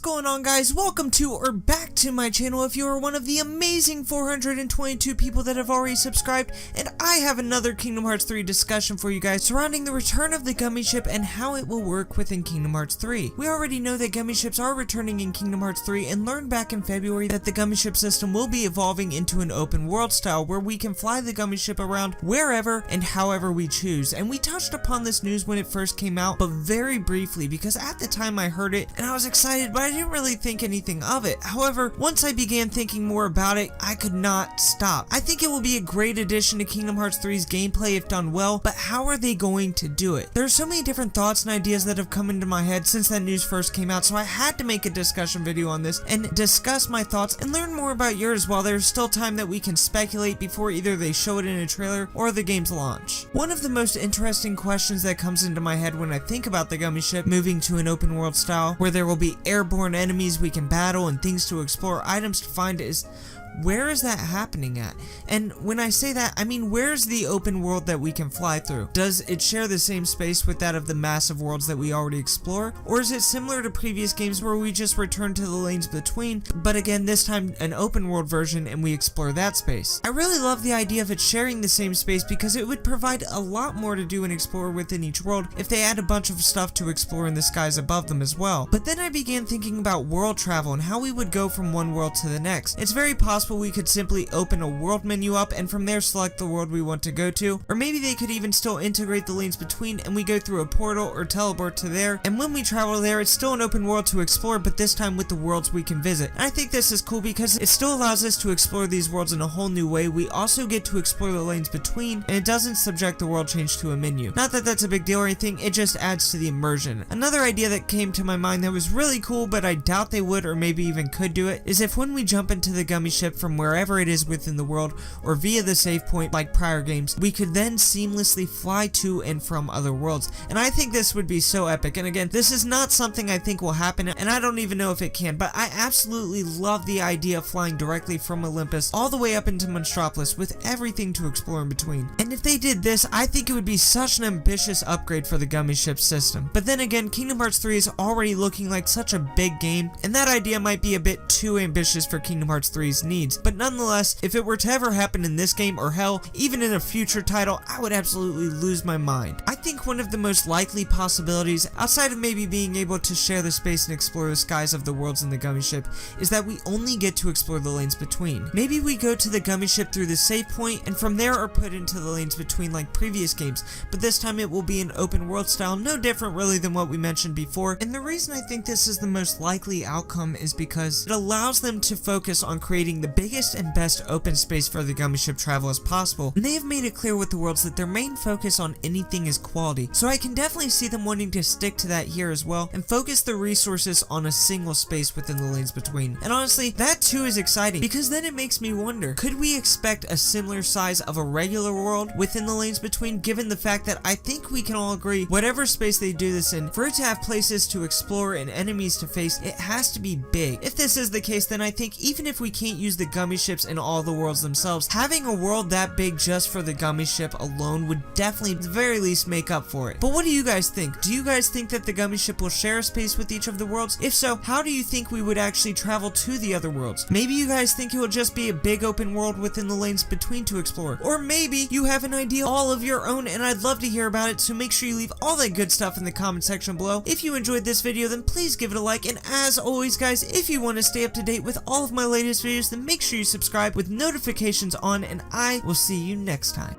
going on, guys? Welcome to or back to my channel if you are one of the amazing 422 people that have already subscribed, and I have another Kingdom Hearts 3 discussion for you guys surrounding the return of the Gummi Ship and how it will work within Kingdom Hearts 3. We already know that Gummi Ships are returning in Kingdom Hearts 3 and learned back in February that the Gummi Ship system will be evolving into an open world style where we can fly the Gummi Ship around wherever and however we choose, and we touched upon this news when it first came out, but very briefly because at the time I heard it and I was excited, but I didn't really think anything of it. However, once I began thinking more about it, I could not stop. I think it will be a great addition to Kingdom Hearts 3's gameplay if done well, but how are they going to do it? There are so many different thoughts and ideas that have come into my head since that news first came out, so I had to make a discussion video on this and discuss my thoughts and learn more about yours while there's still time that we can speculate before either they show it in a trailer or the game's launch. One of the most interesting questions that comes into my head when I think about the Gummi Ship moving to an open world style where there will be airborne enemies we can battle and things to explore, items to find is, where is that happening at? And when I say that, I mean where's the open world that we can fly through? Does it share the same space with that of the massive worlds that we already explore? Or is it similar to previous games where we just return to the lanes between, but again this time an open world version and we explore that space? I really love the idea of it sharing the same space because it would provide a lot more to do and explore within each world if they add a bunch of stuff to explore in the skies above them as well. But then I began thinking about world travel and how we would go from one world to the next. It's very possible we could simply open a world menu up and from there select the world we want to go to, or maybe they could even still integrate the lanes between and we go through a portal or teleport to there, and when we travel there it's still an open world to explore, but this time with the worlds we can visit. And I think this is cool because it still allows us to explore these worlds in a whole new way. We also get to explore the lanes between, and it doesn't subject the world change to a menu. Not that that's a big deal or anything, it just adds to the immersion. Another idea that came to my mind that was really cool, but I doubt they would or maybe even could do it, is if when we jump into the Gummi Ship from wherever it is within the world or via the save point like prior games, we could then seamlessly fly to and from other worlds. And I think this would be so epic. And again, this is not something I think will happen, and I don't even know if it can, but I absolutely love the idea of flying directly from Olympus all the way up into Monstropolis with everything to explore in between. And if they did this, I think it would be such an ambitious upgrade for the Gummi Ship system. But then again, Kingdom Hearts 3 is already looking like such a big game, and that idea might be a bit too ambitious for Kingdom Hearts 3's needs. But nonetheless, if it were to ever happen in this game, or hell, even in a future title, I would absolutely lose my mind. I think one of the most likely possibilities, outside of maybe being able to share the space and explore the skies of the worlds in the Gummi Ship, is that we only get to explore the lanes between. Maybe we go to the Gummi Ship through the save point, and from there are put into the lanes between like previous games, but this time it will be an open world style, no different really than what we mentioned before. And the reason I think this is the most likely outcome is because it allows them to focus on creating the biggest and best open space for the Gummi Ship travel as possible, and they have made it clear with the worlds that their main focus on anything is quality, so I can definitely see them wanting to stick to that here as well and focus their resources on a single space within the lanes between. And honestly, that too is exciting because then it makes me wonder, could we expect a similar size of a regular world within the lanes between, given the fact that I think we can all agree whatever space they do this in, for it to have places to explore and enemies to face, it has to be big. If this is the case, then I think even if we can't use the Gummi Ships in all the worlds themselves, having a world that big just for the Gummi Ship alone would definitely at the very least make up for it. But what do you guys think? Do you guys think that the Gummi Ship will share a space with each of the worlds? If so, how do you think we would actually travel to the other worlds? Maybe you guys think it will just be a big open world within the lanes between to explore, or maybe you have an idea all of your own, and I'd love to hear about it, so make sure you leave all that good stuff in the comment section below. If you enjoyed this video, then please give it a like, and as always guys, if you want to stay up to date with all of my latest videos, then make sure you subscribe with notifications on, and I will see you next time.